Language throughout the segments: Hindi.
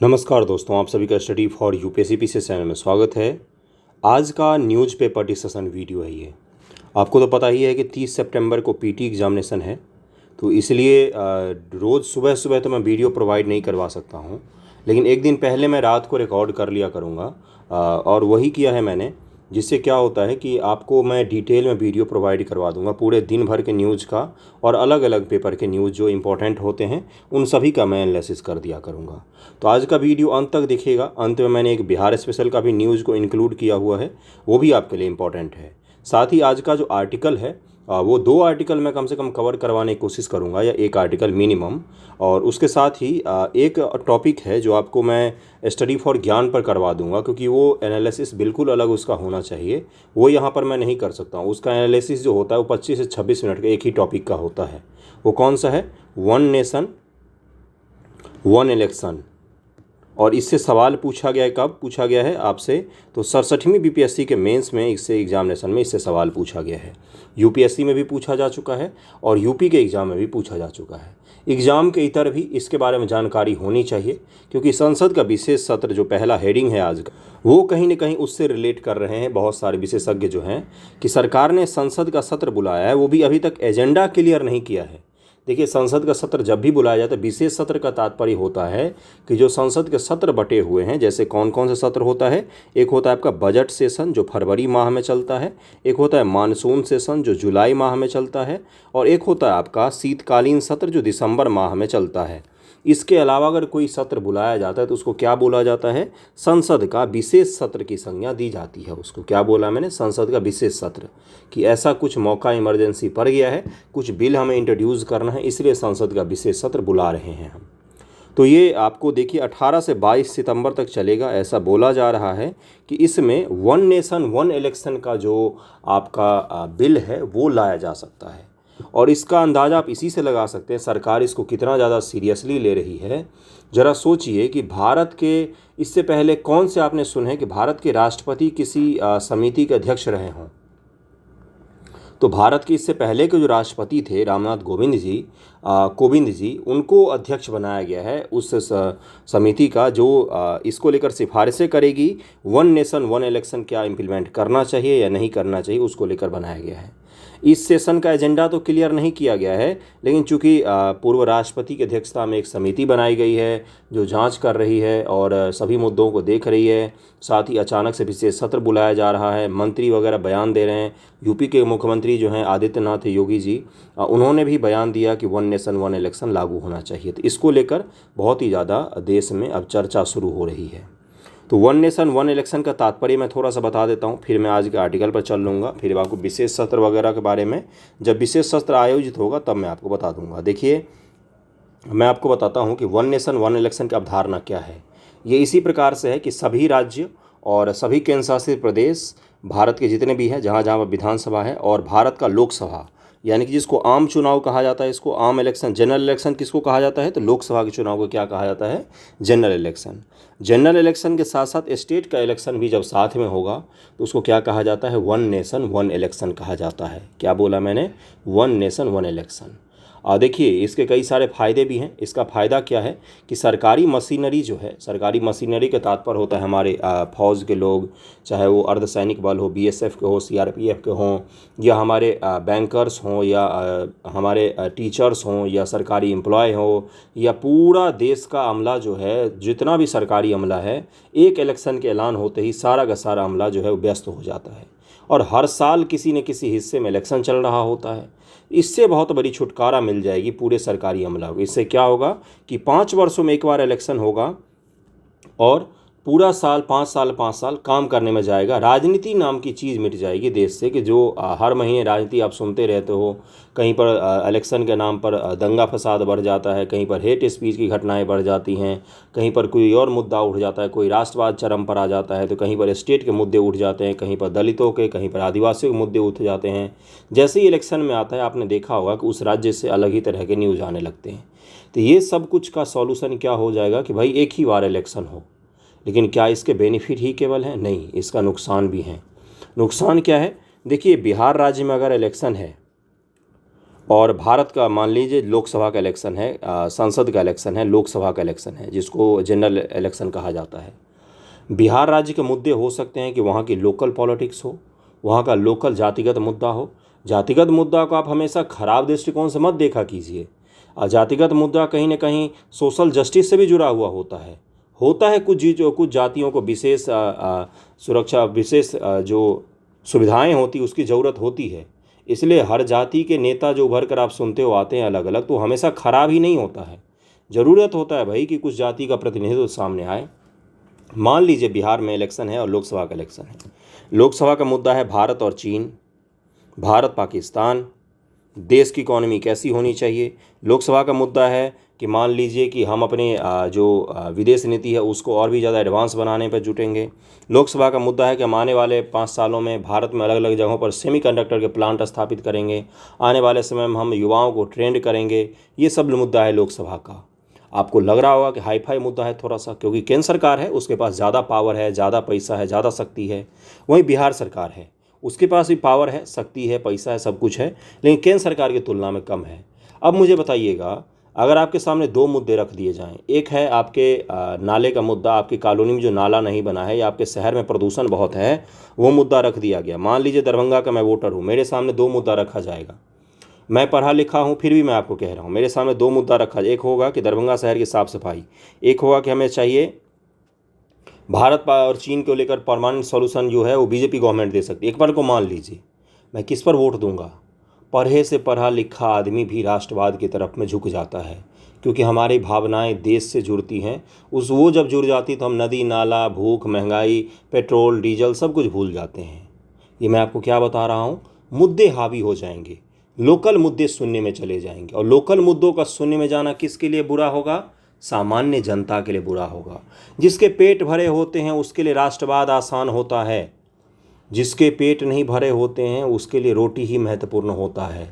नमस्कार दोस्तों, आप सभी का study for UPSC PC channel में स्वागत है। आज का न्यूज़पेपर डिस्कशन वीडियो है ये। आपको तो पता ही है कि 30 सितंबर को पीटी एग्जामिनेशन है, तो इसलिए रोज़ सुबह सुबह तो मैं वीडियो प्रोवाइड नहीं करवा सकता हूँ, लेकिन एक दिन पहले मैं रात को रिकॉर्ड कर लिया करूँगा। और वही किया है मैंने, जिससे क्या होता है कि आपको मैं डिटेल में वीडियो प्रोवाइड करवा दूंगा पूरे दिन भर के न्यूज़ का, और अलग अलग पेपर के न्यूज़ जो इंपॉर्टेंट होते हैं उन सभी का मैं एनालिसिस कर दिया करूंगा। तो आज का वीडियो अंत तक देखिएगा। अंत में मैंने एक बिहार स्पेशल का भी न्यूज़ को इंक्लूड किया हुआ है, वो भी आपके लिए इम्पोर्टेंट है। साथ ही आज का जो आर्टिकल है वो 2 आर्टिकल मैं कम से कम कवर करवाने की कोशिश करूंगा, या एक आर्टिकल मिनिमम। और उसके साथ ही एक टॉपिक है जो आपको मैं स्टडी फॉर ज्ञान पर करवा दूंगा, क्योंकि वो एनालिसिस बिल्कुल अलग उसका होना चाहिए। वो यहाँ पर मैं नहीं कर सकता हूँ। उसका एनालिसिस जो होता है वो 25 से 26 मिनट का एक ही टॉपिक का होता है। वो कौन सा है? One nation one election. और इससे सवाल पूछा गया है, कब पूछा गया है आपसे? तो 67वीं बीपीएससी के मेंस में इससे एग्जामिनेशन में इससे सवाल पूछा गया है। यूपीएससी में भी पूछा जा चुका है और यूपी के एग्ज़ाम में भी पूछा जा चुका है। एग्ज़ाम के इतर भी इसके बारे में जानकारी होनी चाहिए, क्योंकि संसद का विशेष सत्र जो पहला हेडिंग है आज का, वो कहीं ना कहीं उससे रिलेट कर रहे हैं बहुत सारे विशेषज्ञ जो हैं कि सरकार ने संसद का सत्र बुलाया है, वो भी अभी तक एजेंडा क्लियर नहीं किया है। देखिए, संसद का सत्र जब भी बुलाया जाता है, विशेष सत्र का तात्पर्य होता है कि जो संसद के सत्र बटे हुए हैं, जैसे कौन कौन से सत्र होता है। एक होता है आपका बजट सेशन जो फरवरी माह में चलता है, एक होता है मानसून सेशन जो जुलाई माह में चलता है, और एक होता है आपका शीतकालीन सत्र जो दिसंबर माह में चलता है। इसके अलावा अगर कोई सत्र बुलाया जाता है तो उसको क्या बोला जाता है? संसद का विशेष सत्र की संज्ञा दी जाती है। उसको क्या बोला मैंने? संसद का विशेष सत्र। कि ऐसा कुछ मौका इमरजेंसी पड़ गया है, कुछ बिल हमें इंट्रोड्यूस करना है, इसलिए संसद का विशेष सत्र बुला रहे हैं हम। तो ये आपको देखिए 18 से 22 सितंबर तक चलेगा, ऐसा बोला जा रहा है कि इसमें वन नेशन वन इलेक्शन का जो आपका बिल है वो लाया जा सकता है। और इसका अंदाज़ा आप इसी से लगा सकते हैं सरकार इसको कितना ज़्यादा सीरियसली ले रही है। ज़रा सोचिए कि भारत के इससे पहले कौन से आपने सुने हैं कि भारत के राष्ट्रपति किसी समिति के अध्यक्ष रहे हों? तो भारत के इससे पहले के जो राष्ट्रपति थे रामनाथ कोविंद जी, उनको अध्यक्ष बनाया गया है उस समिति का जो इसको लेकर सिफारिशें करेगी। वन नेशन वन इलेक्शन क्या इम्प्लीमेंट करना चाहिए या नहीं करना चाहिए, उसको लेकर बनाया गया है। इस सेशन का एजेंडा तो क्लियर नहीं किया गया है, लेकिन चूंकि पूर्व राष्ट्रपति की अध्यक्षता में एक समिति बनाई गई है जो जांच कर रही है और सभी मुद्दों को देख रही है। साथ ही अचानक से विशेष सत्र बुलाया जा रहा है, मंत्री वगैरह बयान दे रहे हैं। यूपी के मुख्यमंत्री जो हैं आदित्यनाथ योगी जी, उन्होंने भी बयान दिया कि वन नेशन वन इलेक्शन लागू होना चाहिए। तो इसको लेकर बहुत ही ज़्यादा देश में अब चर्चा शुरू हो रही है। तो वन नेशन वन इलेक्शन का तात्पर्य मैं थोड़ा सा बता देता हूँ, फिर मैं आज के आर्टिकल पर चल लूँगा। फिर आपको विशेष सत्र वगैरह के बारे में, जब विशेष सत्र आयोजित होगा तब मैं आपको बता दूँगा। देखिए, मैं आपको बताता हूँ कि वन नेशन वन इलेक्शन की अवधारणा क्या है। ये इसी प्रकार से है कि सभी राज्य और सभी केंद्र शासित प्रदेश, भारत के जितने भी हैं जहाँ जहाँ विधानसभा है, और भारत का लोकसभा, यानी कि जिसको आम चुनाव कहा जाता है, इसको आम इलेक्शन, जनरल इलेक्शन किसको कहा जाता है? तो लोकसभा के चुनाव को क्या कहा जाता है? General election. जनरल इलेक्शन के साथ साथ स्टेट का इलेक्शन भी जब साथ में होगा तो उसको क्या कहा जाता है? वन नेशन वन इलेक्शन कहा जाता है। क्या बोला मैंने? One nation one election. देखिए, इसके कई सारे फ़ायदे भी हैं। इसका फ़ायदा क्या है कि सरकारी मशीनरी जो है, सरकारी मशीनरी का तात्पर्य होता है हमारे फौज के लोग, चाहे वो अर्धसैनिक बल हो, बीएसएफ के हो, सीआरपीएफ के हों, या हमारे बैंकर्स हों, या हमारे टीचर्स हों, या सरकारी एम्प्लॉय हो, या पूरा देश का अमला जो है, जितना भी सरकारी अमला है, एक इलेक्शन के ऐलान होते ही सारा का सारा अमला जो है वो व्यस्त हो जाता है। और हर साल किसी न किसी हिस्से में इलेक्शन चल रहा होता है। इससे बहुत बड़ी छुटकारा मिल जाएगी पूरे सरकारी अमला को। इससे क्या होगा कि 5 वर्षों में एक बार इलेक्शन होगा और पूरा साल 5 साल काम करने में जाएगा। राजनीति नाम की चीज़ मिट जाएगी देश से, कि जो हर महीने राजनीति आप सुनते रहते हो। कहीं पर इलेक्शन के नाम पर दंगा फसाद बढ़ जाता है, कहीं पर हेट स्पीच की घटनाएं बढ़ जाती हैं, कहीं पर कोई और मुद्दा उठ जाता है, कोई राष्ट्रवाद चरम पर आ जाता है, तो कहीं पर स्टेट के मुद्दे उठ जाते हैं, कहीं पर दलितों के, कहीं पर आदिवासियों के मुद्दे उठ जाते हैं। जैसे ही इलेक्शन में आता है, आपने देखा होगा कि उस राज्य से अलग ही तरह के न्यूज़ आने लगते हैं। तो ये सब कुछ का सॉल्यूशन क्या हो जाएगा कि भाई एक ही बार इलेक्शन हो। लेकिन क्या इसके बेनिफिट ही केवल हैं? नहीं, इसका नुकसान भी हैं। नुकसान क्या है? देखिए, बिहार राज्य में अगर इलेक्शन है और भारत का मान लीजिए लोकसभा का इलेक्शन है, संसद का इलेक्शन है, लोकसभा का इलेक्शन है, जिसको जनरल इलेक्शन कहा जाता है। बिहार राज्य के मुद्दे हो सकते हैं कि वहाँ की लोकल पॉलिटिक्स हो, वहाँ का लोकल जातिगत मुद्दा हो। जातिगत मुद्दा को आप हमेशा खराब दृष्टिकोण से मत देखा कीजिए। जातिगत मुद्दा कहीं ना कहीं सोशल जस्टिस से भी जुड़ा हुआ होता है कुछ जातियों को विशेष सुरक्षा, विशेष जो सुविधाएं होती उसकी ज़रूरत होती है। इसलिए हर जाति के नेता जो उभर कर आप सुनते हो आते हैं अलग अलग, तो हमेशा खराब ही नहीं होता है। ज़रूरत होता है भाई कि कुछ जाति का प्रतिनिधित्व सामने आए। मान लीजिए बिहार में इलेक्शन है और लोकसभा का इलेक्शन है। लोकसभा का मुद्दा है भारत और चीन, भारत पाकिस्तान, देश की इकॉनमी कैसी होनी चाहिए। लोकसभा का मुद्दा है कि मान लीजिए कि हम अपने विदेश नीति है उसको और भी ज़्यादा एडवांस बनाने पर जुटेंगे। लोकसभा का मुद्दा है कि हम आने वाले 5 सालों में भारत में अलग अलग जगहों पर सेमीकंडक्टर के प्लांट स्थापित करेंगे। आने वाले समय में हम युवाओं को ट्रेंड करेंगे। ये सब मुद्दा है लोकसभा का। आपको लग रहा होगा कि हाई फाई मुद्दा है थोड़ा सा, क्योंकि केंद्र सरकार है, उसके पास ज़्यादा पावर है, ज़्यादा पैसा है, ज़्यादा शक्ति है। वहीं बिहार सरकार है, उसके पास भी पावर है, शक्ति है, पैसा है, सब कुछ है, लेकिन केंद्र सरकार की तुलना में कम है। अब मुझे बताइएगा, अगर आपके सामने 2 मुद्दे रख दिए जाएं, एक है आपके नाले का मुद्दा, आपकी कॉलोनी में जो नाला नहीं बना है या आपके शहर में प्रदूषण बहुत है, वो मुद्दा रख दिया गया। मान लीजिए दरभंगा का मैं वोटर हूँ, मेरे सामने 2 मुद्दा रखा जाएगा। मैं पढ़ा लिखा हूँ फिर भी मैं आपको कह रहा हूँ, मेरे सामने 2 मुद्दा रखा। एक होगा कि दरभंगा शहर की साफ़ सफाई, एक होगा कि हमें चाहिए भारत और चीन को लेकर परमानेंट सॉल्यूशन जो है वो बीजेपी गवर्नमेंट दे सकती है। एक बार को मान लीजिए, मैं किस पर वोट दूंगा? पढ़े से पढ़ा लिखा आदमी भी राष्ट्रवाद की तरफ में झुक जाता है, क्योंकि हमारी भावनाएं देश से जुड़ती हैं। वो जब जुड़ जाती तो हम नदी नाला, भूख, महंगाई, पेट्रोल डीजल सब कुछ भूल जाते हैं। ये मैं आपको क्या बता रहा हूँ, मुद्दे हावी हो जाएंगे, लोकल मुद्दे शून्य में चले जाएंगे। और लोकल मुद्दों का शून्य में जाना किसके लिए बुरा होगा? सामान्य जनता के लिए बुरा होगा। जिसके पेट भरे होते हैं उसके लिए राष्ट्रवाद आसान होता है, जिसके पेट नहीं भरे होते हैं उसके लिए रोटी ही महत्वपूर्ण होता है।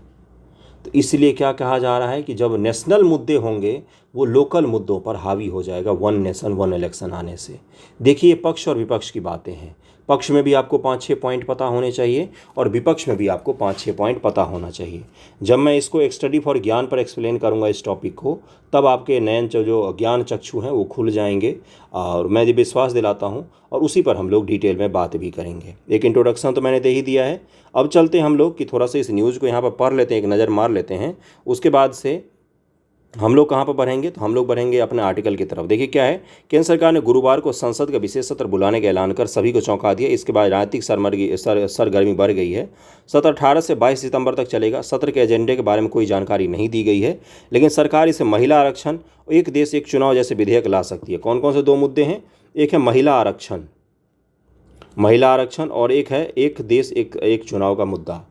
तो इसलिए क्या कहा जा रहा है कि जब नेशनल मुद्दे होंगे वो लोकल मुद्दों पर हावी हो जाएगा, 1 नेशन 1 इलेक्शन आने से। देखिए, पक्ष और विपक्ष की बातें हैं। पक्ष में भी आपको 5-6 पॉइंट पता होने चाहिए और विपक्ष में भी आपको 5-6 पॉइंट पता होना चाहिए। जब मैं इसको एक स्टडी फॉर ज्ञान पर एक्सप्लेन करूंगा इस टॉपिक को, तब आपके नयन जो ज्ञान चक्षु हैं वो खुल जाएंगे, और मैं ये विश्वास दिलाता हूं, और उसी पर हम लोग डिटेल में बात भी करेंगे। एक इंट्रोडक्शन तो मैंने दे ही दिया है। अब चलते हैं हम लोग कि थोड़ा सा इस न्यूज़ को यहाँ पर पढ़ लेते हैं, एक नज़र मार लेते हैं। उसके बाद से हम लोग कहाँ पर बढ़ेंगे, तो हम लोग बढ़ेंगे अपने आर्टिकल की तरफ। देखिए क्या है, केंद्र सरकार ने गुरुवार को संसद का विशेष सत्र बुलाने का ऐलान कर सभी को चौंका दिया। इसके बाद राजनीतिक सरगर्मी बढ़ गई है। सत्र 18 से 22 सितंबर तक चलेगा। सत्र के एजेंडे के बारे में कोई जानकारी नहीं दी गई है, लेकिन सरकार इसे महिला आरक्षण, एक देश एक चुनाव जैसे विधेयक ला सकती है। कौन कौन से 2 मुद्दे हैं? एक है महिला आरक्षण और एक है एक देश एक चुनाव का मुद्दा।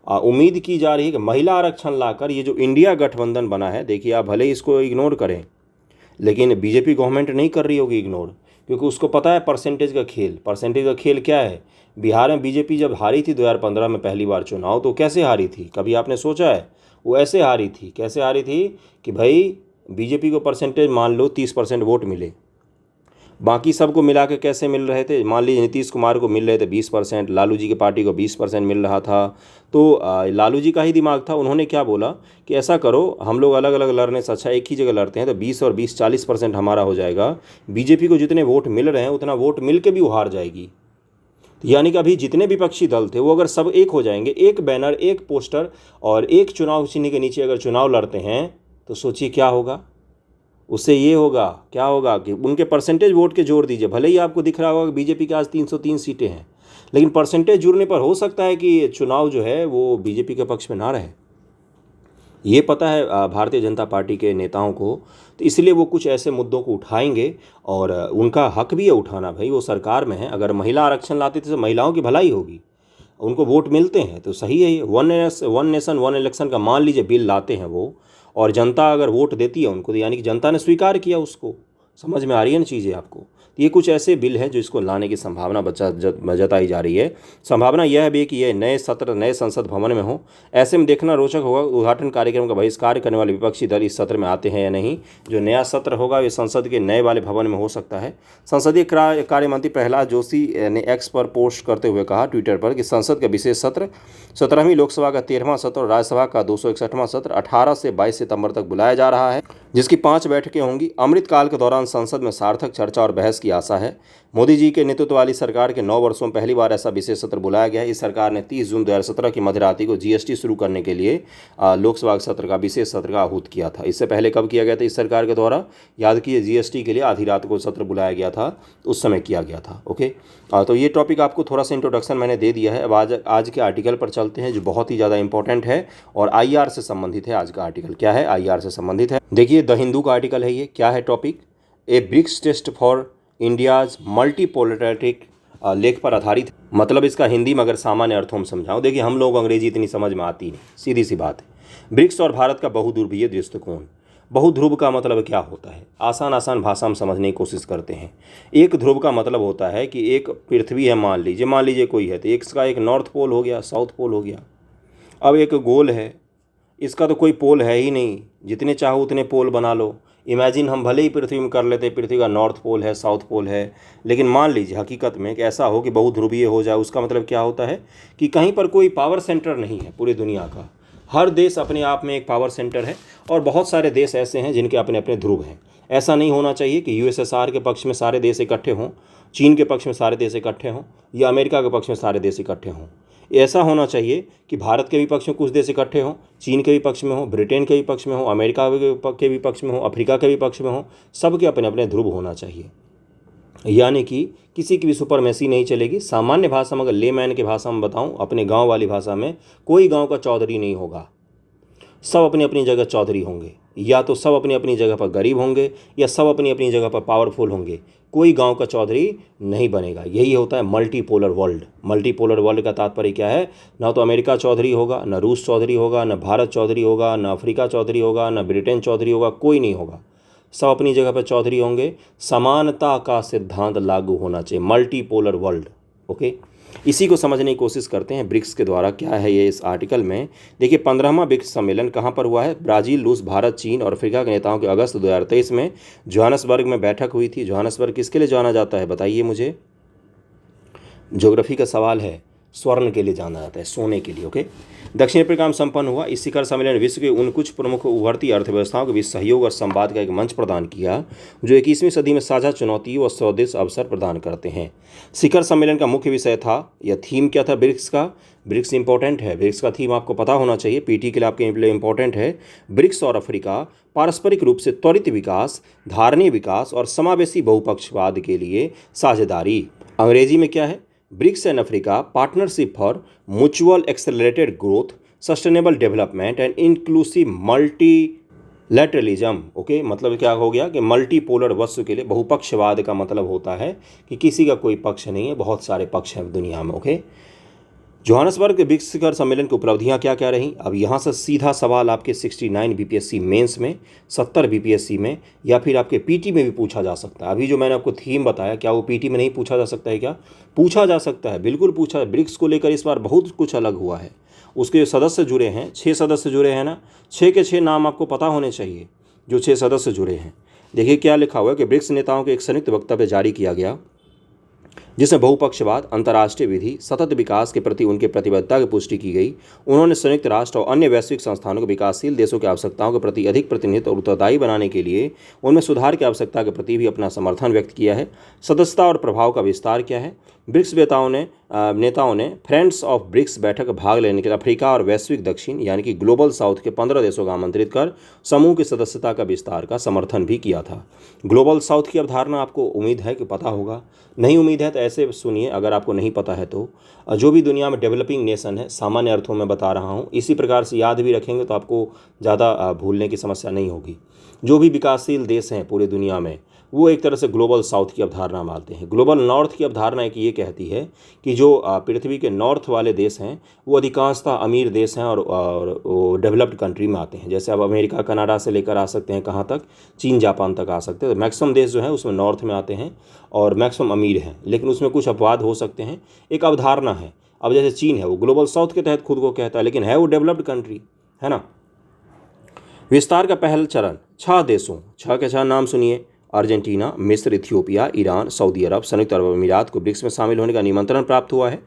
उम्मीद की जा रही है कि महिला आरक्षण लाकर ये जो इंडिया गठबंधन बना है, देखिए आप भले ही इसको इग्नोर करें, लेकिन बीजेपी गवर्नमेंट नहीं कर रही होगी इग्नोर, क्योंकि उसको पता है परसेंटेज का खेल क्या है। बिहार में बीजेपी जब हारी थी 2015 में पहली बार चुनाव, तो कैसे हारी थी, कभी आपने सोचा है? वो ऐसे हारी थी, कैसे हारी थी कि भाई बीजेपी को परसेंटेज मान लो 30% वोट मिले, बाकी सबको मिला के कैसे मिल रहे थे? मान लीजिए नीतीश कुमार को मिल रहे थे 20%, लालू जी की पार्टी को 20% मिल रहा था। तो लालू जी का ही दिमाग था, उन्होंने क्या बोला कि ऐसा करो, हम लोग अलग अलग लड़ने से अच्छा एक ही जगह लड़ते हैं, तो 20 और 20 40% हमारा हो जाएगा। बीजेपी को जितने वोट मिल रहे हैं उतना वोट मिल के भी वो हार जाएगी। यानी कि अभी जितने विपक्षी दल थे वो अगर सब एक हो जाएंगे, एक बैनर, एक पोस्टर और एक चुनाव चिन्ह के नीचे अगर चुनाव लड़ते हैं, तो सोचिए क्या होगा। उससे ये होगा, क्या होगा कि उनके परसेंटेज वोट के जोड़ दीजिए। भले ही आपको दिख रहा होगा कि बीजेपी के आज 303 सीटें हैं, लेकिन परसेंटेज जुड़ने पर हो सकता है कि चुनाव जो है वो बीजेपी के पक्ष में ना रहे। ये पता है भारतीय जनता पार्टी के नेताओं को, तो इसलिए वो कुछ ऐसे मुद्दों को उठाएंगे, और उनका हक भी है उठाना। भाई वो सरकार में है, अगर महिला आरक्षण लाते थे तो महिलाओं की भलाई होगी, उनको वोट मिलते हैं तो सही है। 1 नेशन 1 इलेक्शन का मान लीजिए बिल लाते हैं वो, और जनता अगर वोट देती है उनको, तो यानी कि जनता ने स्वीकार किया उसको, समझ में आ रही है ना चीज़ें आपको। ये कुछ ऐसे बिल हैं जो इसको लाने की संभावना जताई जा रही है। संभावना यह भी है कि यह नए सत्र नए संसद भवन में हो। ऐसे में देखना रोचक होगा उद्घाटन कार्यक्रम का बहिष्कार करने वाले विपक्षी दल इस सत्र में आते हैं या नहीं। जो नया सत्र होगा ये संसद के नए वाले भवन में हो सकता है। संसदीय कार्य मंत्री प्रहलाद जोशी ने एक्स पर पोस्ट करते हुए कहा ट्विटर पर कि संसद का विशेष सत्र 17वीं लोकसभा का 13वां सत्र और राज्यसभा का 261वां सत्र 18 से 22 सितंबर तक बुलाया जा रहा है, जिसकी 5 बैठकें होंगी। अमृतकाल के दौरान संसद में सार्थक चर्चा और बहस की आशा है। मोदी जी के नेतृत्व वाली सरकार के 9 वर्षों में पहली बार ऐसा विशेष सत्र बुलाया गया है। इस सरकार ने 30 जून 2017 की मध्यरात्रि को जीएसटी शुरू करने के लिए लोकसभा सत्र का विशेष सत्र का आहूत किया था। इससे पहले कब किया गया था इस सरकार के द्वारा? याद कीजिए, जीएसटी के लिए आधी रात को सत्र बुलाया गया था, उस समय किया गया था। ओके, तो ये टॉपिक आपको थोड़ा सा इंट्रोडक्शन मैंने दे दिया है। अब आज के आर्टिकल पर चलते हैं जो बहुत ही ज़्यादा इंपॉर्टेंट है और आईआर से संबंधित है। आज का आर्टिकल क्या है? आईआर से संबंधित है। देखिए, द हिंदू का आर्टिकल है ये। क्या है topic? A BRICS test for India's multipolaristic लेख पर आधारित। मतलब इसका हिंदी में अगर सामान्य अर्थों में समझाऊं, देखिए हम लोग अंग्रेजी इतनी समझ में आती नहीं, सीधी सी बात है। ब्रिक्स और भारत का बहुध्रुवीय दृष्टिकोण। बहुध्रुव का मतलब क्या होता है? आसान भाषा में समझने की कोशिश करते हैं। एक ध्रुव का मतलब होता है कि एक पृथ्वी है, मान लीजिए कोई है, तो इसका एक नॉर्थ पोल हो गया, साउथ पोल हो गया। अब एक गोल है, इसका तो कोई पोल है ही नहीं, जितने चाहो उतने पोल बना लो। इमेजिन हम भले ही पृथ्वी में कर लेते, पृथ्वी का नॉर्थ पोल है, साउथ पोल है, लेकिन मान लीजिए हकीकत में कि ऐसा हो कि बहुध्रुवीय हो जाए। उसका मतलब क्या होता है कि कहीं पर कोई पावर सेंटर नहीं है पूरी दुनिया का। हर देश अपने आप में एक पावर सेंटर है और बहुत सारे देश ऐसे हैं जिनके अपने अपने ध्रुव हैं। ऐसा नहीं होना चाहिए कि यूएसएसआर के पक्ष में सारे देश इकट्ठे हों, चीन के पक्ष में सारे देश इकट्ठे हों, या अमेरिका के पक्ष में सारे देश इकट्ठे हों। ऐसा होना चाहिए कि भारत के भी पक्ष में कुछ देश इकट्ठे हों, चीन के भी पक्ष में हो, ब्रिटेन के भी पक्ष में हो, अमेरिका के भी पक्ष में हो, अफ्रीका के भी पक्ष में हो। सबके अपने अपने ध्रुव होना चाहिए। यानी कि किसी की भी सुपरमेसी नहीं चलेगी। सामान्य भाषा में अगर लेमैन की भाषा में बताऊं, अपने गांव वाली भाषा में, कोई गांव का चौधरी नहीं होगा। सब अपनी अपनी जगह चौधरी होंगे, या तो सब अपनी अपनी जगह पर गरीब होंगे, या सब अपनी अपनी जगह पर पावरफुल होंगे। कोई गांव का चौधरी नहीं बनेगा। यही होता है मल्टीपोलर वर्ल्ड। मल्टीपोलर वर्ल्ड का तात्पर्य क्या है? ना तो अमेरिका चौधरी होगा, ना रूस चौधरी होगा, ना भारत चौधरी होगा, ना अफ्रीका चौधरी होगा, ना ब्रिटेन चौधरी होगा, कोई नहीं होगा। सब अपनी जगह पर चौधरी होंगे। समानता का सिद्धांत लागू होना चाहिए। Multipolar world. ओके, इसी को समझने की कोशिश करते हैं ब्रिक्स के द्वारा। क्या है ये इस आर्टिकल में? देखिए, 15वां ब्रिक्स सम्मेलन कहाँ पर हुआ है? ब्राज़ील, रूस, भारत, चीन और अफ्रीका के नेताओं के अगस्त 2023 में जोहान्सबर्ग में बैठक हुई थी। जोहान्सबर्ग किसके लिए जाना जाता है बताइए मुझे? ज्योग्राफी का सवाल है। स्वर्ण के लिए जाना जाता है, सोने के लिए। ओके, दक्षिण अफ्रीका में संपन्न हुआ। इस शिखर सम्मेलन विश्व के उन कुछ प्रमुख उभरती अर्थव्यवस्थाओं के बीच सहयोग और संवाद का एक मंच प्रदान किया जो 21वीं सदी में साझा चुनौतियों और स्वदेश अवसर प्रदान करते हैं। शिखर सम्मेलन का मुख्य विषय था, या थीम क्या था ब्रिक्स का? ब्रिक्स इंपॉर्टेंट है, ब्रिक्स का थीम आपको पता होना चाहिए, पीटी के लिए आपके लिए इंपॉर्टेंट है। ब्रिक्स और अफ्रीका पारस्परिक रूप से त्वरित विकास, धारणीय विकास और समावेशी बहुपक्षवाद के लिए साझेदारी। अंग्रेजी में क्या है? BRICS and Africa partnership for mutual accelerated growth, sustainable development and inclusive multilateralism. Okay, मतलब क्या हो गया कि मल्टीपोलर विश्व के लिए बहुपक्षवाद का मतलब होता है कि किसी का कोई पक्ष नहीं है, बहुत सारे पक्ष हैं दुनिया में। ओके, जोहान्सबर्ग के ब्रिक्स शिखर सम्मेलन की उपलब्धियां क्या क्या रहीं? अब यहाँ से सीधा सवाल आपके 69 बीपीएससी मेंस में, 70 बीपीएससी में, या फिर आपके पीटी में भी पूछा जा सकता है। अभी जो मैंने आपको थीम बताया, क्या वो पीटी में नहीं पूछा जा सकता है? क्या पूछा जा सकता है? बिल्कुल पूछा है। ब्रिक्स को लेकर इस बार बहुत कुछ अलग हुआ है। उसके जो सदस्य जुड़े हैं, 6 सदस्य जुड़े हैं ना, 6 के 6 नाम आपको पता होने चाहिए जो 6 सदस्य जुड़े हैं। देखिए क्या लिखा हुआ है कि ब्रिक्स नेताओं के एक संयुक्त वक्तव्य जारी किया गया जिसमें बहुपक्षवाद, अंतर्राष्ट्रीय विधि, सतत विकास के प्रति उनकी प्रतिबद्धता की पुष्टि की गई। उन्होंने संयुक्त राष्ट्र और अन्य वैश्विक संस्थानों को विकासशील देशों की आवश्यकताओं के प्रति अधिक प्रतिनिधित्व और उत्तरदायी बनाने के लिए उनमें सुधार की आवश्यकता के प्रति भी अपना समर्थन व्यक्त किया है। सदस्यता और प्रभाव का विस्तार क्या है? ब्रिक्स नेताओं ने फ्रेंड्स ऑफ ब्रिक्स बैठक में भाग लेने के लिए अफ्रीका और वैश्विक दक्षिण यानी कि ग्लोबल साउथ के 15 देशों को आमंत्रित कर समूह की सदस्यता का विस्तार का समर्थन भी किया था। ग्लोबल साउथ की अवधारणा आपको उम्मीद है कि पता होगा, नहीं उम्मीद है तो ऐसे सुनिए, अगर आपको नहीं पता है तो। जो भी दुनिया में डेवलपिंग नेशन है, सामान्य अर्थों में बता रहा हूँ, इसी प्रकार से याद भी रखेंगे तो आपको ज़्यादा भूलने की समस्या नहीं होगी। जो भी विकासशील देश हैं पूरे दुनिया में वो एक तरह से ग्लोबल साउथ की अवधारणा मानते हैं। ग्लोबल नॉर्थ की अवधारणा एक ये कहती है कि जो पृथ्वी के नॉर्थ वाले देश हैं वो अधिकांशतः अमीर देश हैं और वो डेवलप्ड कंट्री में आते हैं। जैसे अब अमेरिका कनाडा से लेकर आ सकते हैं कहाँ तक, चीन जापान तक आ सकते हैं। तो मैक्सिमम देश जो है उसमें नॉर्थ में आते हैं और मैक्सिमम अमीर हैं, लेकिन उसमें कुछ अपवाद हो सकते हैं। एक अवधारणा है, अब जैसे चीन है वो ग्लोबल साउथ के तहत खुद को कहता है, लेकिन है वो डेवलप्ड कंट्री, है ना। विस्तार का पहला चरण 6 देशों, 6 के 6 नाम सुनिए, अर्जेंटीना, मिस्र, इथियोपिया, ईरान, सऊदी अरब, संयुक्त अरब अमीरात को ब्रिक्स में शामिल होने का निमंत्रण प्राप्त हुआ है।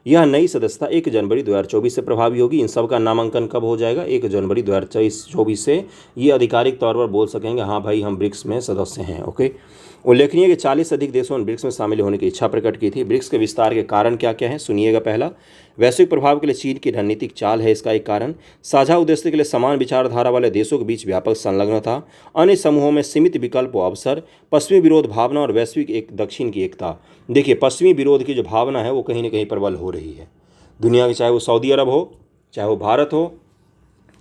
यह नई सदस्यता 1 जनवरी 2024 से प्रभावी होगी। इन सब का नामांकन कब हो जाएगा? 1 जनवरी 2024 से ये आधिकारिक तौर पर बोल सकेंगे हाँ भाई हम ब्रिक्स में सदस्य हैं। ओके, उल्लेखनीय कि 40 से अधिक देशों ने ब्रिक्स में शामिल होने की इच्छा प्रकट की थी। ब्रिक्स के विस्तार के कारण क्या क्या है सुनिएगा। पहला, वैश्विक प्रभाव के लिए चीन की रणनीतिक चाल है इसका एक कारण। साझा उद्देश्य के लिए समान विचारधारा वाले देशों के बीच व्यापक संलग्नता, अन्य समूहों में सीमित विकल्प व अवसर, पश्चिमी विरोध भावना और वैश्विक एक दक्षिण की एकता। देखिए, पश्चिमी विरोध की जो भावना है वो कहीं ना कहीं प्रबल हो रही है दुनिया की, चाहे वो सऊदी अरब हो, चाहे वो भारत हो,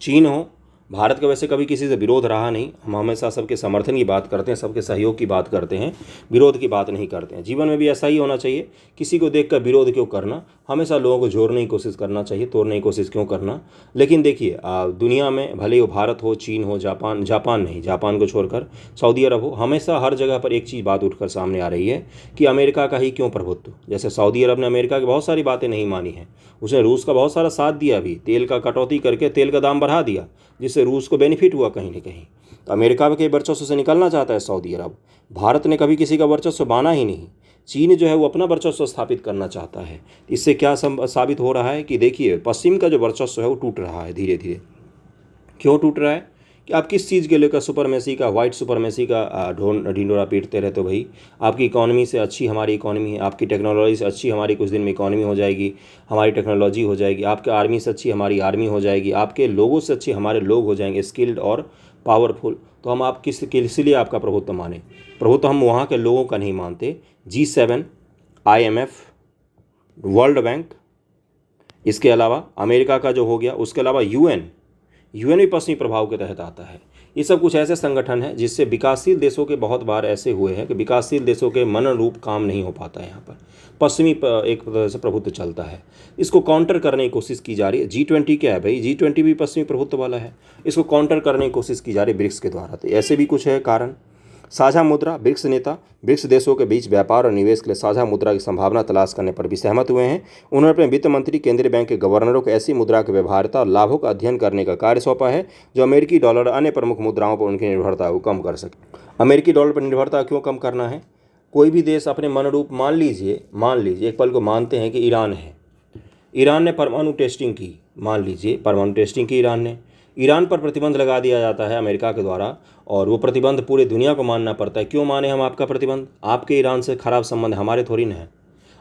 चीन हो। भारत का वैसे कभी किसी से विरोध रहा नहीं, हम हमेशा सबके समर्थन की बात करते हैं, सबके सहयोग की बात करते हैं, विरोध की बात नहीं करते हैं। जीवन में भी ऐसा ही होना चाहिए, किसी को देखकर विरोध क्यों करना, हमेशा लोगों को जोड़ने की कोशिश करना चाहिए, तोड़ने की कोशिश क्यों करना। लेकिन देखिए दुनिया में भले वो भारत हो, चीन हो, जापान को छोड़कर सऊदी अरब हो, हमेशा हर जगह पर एक चीज़ बात उठकर सामने आ रही है कि अमेरिका का ही क्यों प्रभुत्व। जैसे सऊदी अरब ने अमेरिका की बहुत सारी बातें नहीं मानी हैं, उसने रूस का बहुत सारा साथ दिया, भी तेल का कटौती करके तेल का दाम बढ़ा दिया, जिससे रूस को बेनिफिट हुआ कहीं ना कहीं। तो अमेरिका के वर्चस्व से निकलना चाहता है सऊदी अरब। भारत ने कभी किसी का वर्चस्व बाना ही नहीं। चीन जो है वो अपना वर्चस्व स्थापित करना चाहता है। इससे क्या साबित हो रहा है कि देखिए पश्चिम का जो वर्चस्व है वो टूट रहा है धीरे धीरे। क्यों टूट रहा है कि आप किस चीज़ के लेकर सुपरमेसी का, वाइट सुपरमेसी का ढिंडोरा पीटते रहते हो भाई। आपकी इकोनॉमी से अच्छी हमारी इकोनॉमी है, आपकी टेक्नोलॉजी से अच्छी हमारी कुछ दिन में इकोनॉमी हो जाएगी, हमारी टेक्नोलॉजी हो जाएगी, आपके आर्मी से अच्छी हमारी आर्मी हो जाएगी, आपके लोगों से अच्छे हमारे लोग हो जाएंगे, स्किल्ड और पावरफुल। तो हम आप इसीलिए आपका प्रभुत्व माने। प्रभुत्व हम वहाँ के लोगों का नहीं मानते। G7, IMF, वर्ल्ड बैंक, इसके अलावा अमेरिका का जो हो गया, उसके अलावा यूएन भी पश्चिमी प्रभाव के तहत आता है। ये सब कुछ ऐसे संगठन हैं जिससे विकासशील देशों के बहुत बार ऐसे हुए हैं कि विकासशील देशों के मन रूप काम नहीं हो पाता है। यहाँ पर पश्चिमी एक तरह से प्रभुत्व चलता है, इसको काउंटर करने की कोशिश की जा रही है। G20 क्या है भाई, G20 भी पश्चिमी प्रभुत्व वाला है, इसको काउंटर करने की कोशिश की जा रही है ब्रिक्स के द्वारा। तो ऐसे भी कुछ है कारण। साझा मुद्रा, ब्रिक्स नेता ब्रिक्स देशों के बीच व्यापार और निवेश के लिए साझा मुद्रा की संभावना तलाश करने पर भी सहमत हुए हैं। उन्होंने अपने वित्त मंत्री, केंद्रीय बैंक के गवर्नरों को ऐसी मुद्रा की व्यवहार्यता और लाभों का अध्ययन करने का कार्य सौंपा है जो अमेरिकी डॉलर और अन्य प्रमुख मुद्राओं पर उनकी निर्भरता को कम कर सके। अमेरिकी डॉलर पर निर्भरता क्यों कम करना है? कोई भी देश अपने मन रूप मान लीजिए एक पल को मानते हैं कि ईरान है, ईरान ने परमाणु टेस्टिंग की, मान लीजिए परमाणु टेस्टिंग की ईरान ने, ईरान पर प्रतिबंध लगा दिया जाता है अमेरिका के द्वारा और वो प्रतिबंध पूरे दुनिया को मानना पड़ता है। क्यों माने हम आपका प्रतिबंध? आपके ईरान से खराब संबंध हमारे थोड़ी ना है।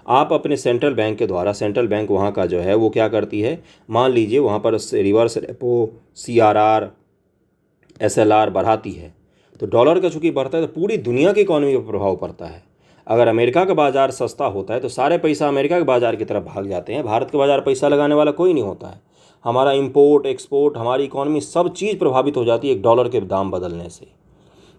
आप अपने सेंट्रल बैंक के द्वारा, सेंट्रल बैंक वहाँ का जो है वो क्या करती है, मान लीजिए वहाँ पर रिवर्स रेपो, CRR, SLR बढ़ाती है, तो डॉलर का चूँकि बढ़ता है तो पूरी दुनिया की इकॉनमी पर प्रभाव पड़ता है। अगर अमेरिका का बाज़ार सस्ता होता है तो सारे पैसा अमेरिका के बाज़ार की तरफ भाग जाते हैं, भारत के बाज़ार पैसा लगाने वाला कोई नहीं होता है। हमारा इंपोर्ट एक्सपोर्ट, हमारी इकॉनमी, सब चीज़ प्रभावित हो जाती है एक डॉलर के दाम बदलने से।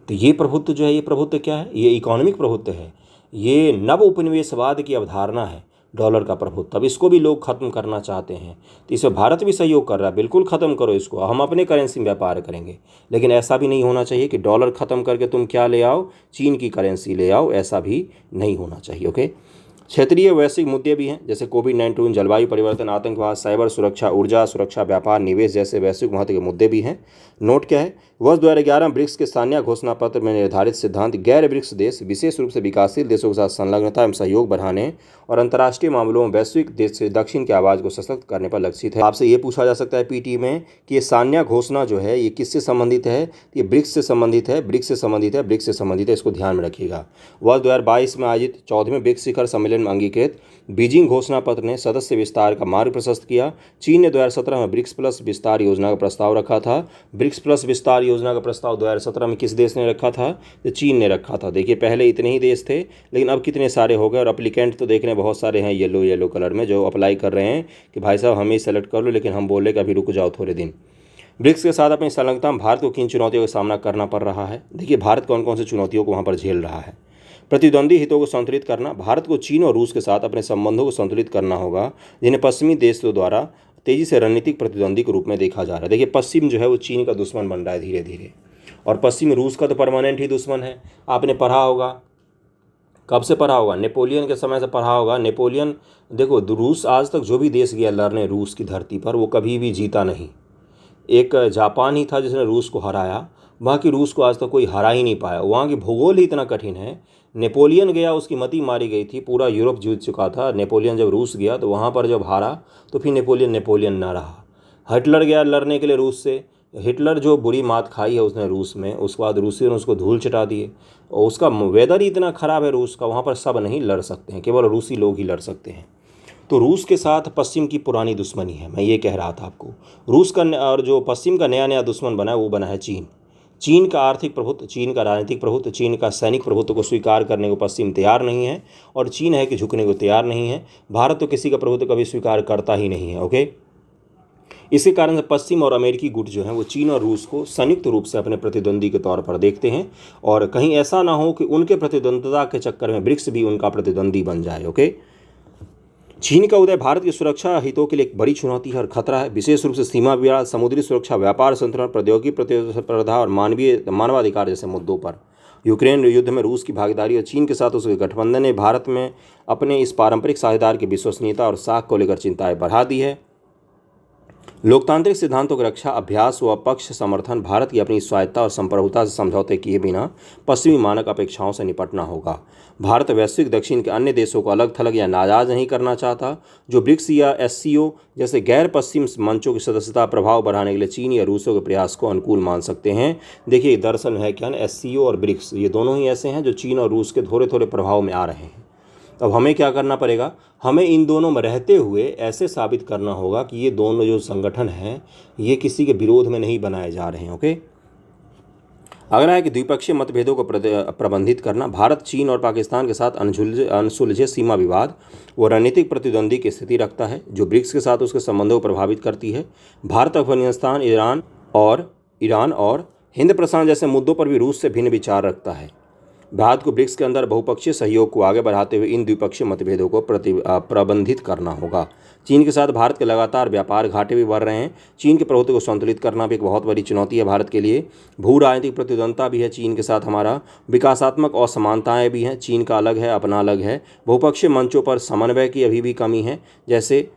तो ये प्रभुत्व जो है, ये प्रभुत्व क्या है? ये इकोनॉमिक प्रभुत्व है, ये नव उपनिवेशवाद की अवधारणा है डॉलर का प्रभुत्व। अब इसको भी लोग खत्म करना चाहते हैं, तो इसमें भारत भी सहयोग कर रहा है, बिल्कुल ख़त्म करो इसको, हम अपने करेंसी में व्यापार करेंगे। लेकिन ऐसा भी नहीं होना चाहिए कि डॉलर ख़त्म करके तुम क्या ले आओ, चीन की करेंसी ले आओ, ऐसा भी नहीं होना चाहिए। ओके, क्षेत्रीय वैश्विक मुद्दे भी हैं जैसे कोविड-19, जलवायु परिवर्तन, आतंकवाद, साइबर सुरक्षा, ऊर्जा सुरक्षा, व्यापार, निवेश जैसे वैश्विक महत्व के मुद्दे भी हैं। नोट क्या है? वर्ष 2011 ब्रिक्स के सान्या घोषणा पत्र में निर्धारित सिद्धांत गैर ब्रिक्स देश, विशेष रूप से विकासशील देशों के साथ संलग्नता एवं सहयोग बढ़ाने और अंतर्राष्ट्रीय मामलों में वैश्विक देश से दक्षिण की आवाज़ को सशक्त करने पर लक्षित है। आपसे ये पूछा जा सकता है पीटी में कि ये सान्या घोषणा जो है ये किससे संबंधित है? ये ब्रिक्स से संबंधित है, ब्रिक्स से संबंधित है, ब्रिक्स से संबंधित है, इसको ध्यान में रखिएगा। वर्ष 2022 में आयोजित 14वें ब्रिक्स शिखर सम्मेलन में अंगीकृत बीजिंग घोषणा पत्र ने सदस्य विस्तार का मार्ग प्रशस्त किया। चीन ने 2017 में ब्रिक्स प्लस विस्तार योजना का प्रस्ताव रखा था। ब्रिक्स प्लस विस्तार योजना का प्रस्ताव 2017 में किस देश ने रखा था? तो चीन ने रखा था। देखिए पहले इतने ही देश थे, लेकिन अब कितने सारे हो गए और अप्लीकेंट तो देखने बहुत सारे हैं येलो कलर में जो अप्लाई कर रहे हैं कि भाई साहब हमें सेलेक्ट कर लो, लेकिन हम बोले कि अभी रुक जाओ थोड़े दिन। ब्रिक्स के साथ अपनी संलग्नता में भारत को किन चुनौतियों का सामना करना पड़ रहा है? देखिए, भारत कौन कौन सी चुनौतियों को वहाँ पर झेल रहा है। प्रतिद्वंदी हितों को संतुलित करना, भारत को चीन और रूस के साथ अपने संबंधों को संतुलित करना होगा, जिन्हें पश्चिमी देशों द्वारा तेजी से रणनीतिक प्रतिद्वंदी के रूप में देखा जा रहा है। देखिए, पश्चिम जो है वो चीन का दुश्मन बन रहा है धीरे धीरे, और पश्चिम रूस का तो परमानेंट ही दुश्मन है। आपने पढ़ा होगा, कब से पढ़ा होगा? नेपोलियन के समय से पढ़ा होगा। नेपोलियन, देखो, रूस आज तक जो भी देश गया लड़ने रूस की धरती पर, वो कभी भी जीता नहीं। एक जापान ही था जिसने रूस को हराया, बाकी रूस को आज तक कोई हरा ही नहीं पाया। वहाँ की भूगोल ही इतना कठिन है। नेपोलियन गया, उसकी मति मारी गई थी, पूरा यूरोप जीत चुका था। नेपोलियन जब रूस गया तो वहाँ पर जब हारा तो फिर नेपोलियन ना रहा। हिटलर गया लड़ने के लिए रूस से, हिटलर जो बुरी मात खाई है उसने रूस में, उसके बाद रूसियों ने उसको धूल चटा दिए। और उसका वेदर ही इतना ख़राब है रूस का, वहाँ पर सब नहीं लड़ सकते हैं, केवल रूसी लोग ही लड़ सकते हैं। तो रूस के साथ पश्चिम की पुरानी दुश्मनी है, मैं ये कह रहा था आपको। रूस का और जो पश्चिम का नया नया दुश्मन बना है वो बना है चीन। चीन का आर्थिक प्रभुत्व, चीन का राजनीतिक प्रभुत्व, चीन का सैनिक प्रभुत्व को स्वीकार करने को पश्चिम तैयार नहीं है, और चीन है कि झुकने को तैयार नहीं है। भारत तो किसी का प्रभुत्व कभी स्वीकार करता ही नहीं है। ओके, इसके कारण से पश्चिम और अमेरिकी गुट जो हैं वो चीन और रूस को संयुक्त रूप से अपने प्रतिद्वंदी के तौर पर देखते हैं, और कहीं ऐसा ना हो कि उनके प्रतिद्वंद्विता के चक्कर में ब्रिक्स भी उनका प्रतिद्वंदी बन जाए। ओके, चीन का उदय भारत की सुरक्षा हितों के लिए एक बड़ी चुनौती है और खतरा है, विशेष रूप से सीमा विवाद, समुद्री सुरक्षा, व्यापार संतुलन, प्रौद्योगिकी प्रतिस्पर्धा और मानवाधिकार जैसे मुद्दों पर। यूक्रेन युद्ध में रूस की भागीदारी और चीन के साथ उसके गठबंधन ने भारत में अपने इस पारंपरिक साझेदार की विश्वसनीयता और साख को लेकर चिंताएं बढ़ा दी है। लोकतांत्रिक सिद्धांतों की रक्षा, अभ्यास व पक्ष समर्थन, भारत की अपनी स्वायत्ता और संप्रभुता से समझौते किए बिना पश्चिमी मानक अपेक्षाओं से निपटना होगा। भारत वैश्विक दक्षिण के अन्य देशों को अलग थलग या नाराज नहीं करना चाहता, जो ब्रिक्स या एससीओ जैसे गैर पश्चिम मंचों की सदस्यता प्रभाव बढ़ाने के लिए चीन या रूसों के प्रयास को अनुकूल मान सकते हैं। देखिए, दरअसल है क्या, एससीओ और ब्रिक्स ये दोनों ही ऐसे हैं जो चीन और रूस के थोड़े थोड़े प्रभाव में आ रहे हैं। अब हमें क्या करना पड़ेगा? हमें इन दोनों में रहते हुए ऐसे साबित करना होगा कि ये दोनों जो संगठन हैं ये किसी के विरोध में नहीं बनाए जा रहे हैं। ओके, अगला है कि द्विपक्षीय मतभेदों को प्रबंधित करना। भारत चीन और पाकिस्तान के साथ अनसुलझे सीमा विवाद व रणनीतिक प्रतिद्वंदी की स्थिति रखता है, जो ब्रिक्स के साथ उसके संबंधों को प्रभावित करती है। भारत अफगानिस्तान, ईरान और हिंद प्रशांत जैसे मुद्दों पर भी रूस से भिन्न विचार रखता है। भारत को ब्रिक्स के अंदर बहुपक्षीय सहयोग को आगे बढ़ाते हुए इन द्विपक्षीय मतभेदों को प्रबंधित करना होगा। चीन के साथ भारत के लगातार व्यापार घाटे भी बढ़ रहे हैं। चीन के प्रभुत्व को संतुलित करना भी एक बहुत बड़ी चुनौती है भारत के लिए। भू राजनीतिक प्रतिद्वंदता भी है चीन के साथ हमारा, विकासात्मक असमानताएं भी हैं, चीन का अलग है, अपना अलग है। बहुपक्षीय मंचों पर समन्वय की अभी भी कमी है, जैसे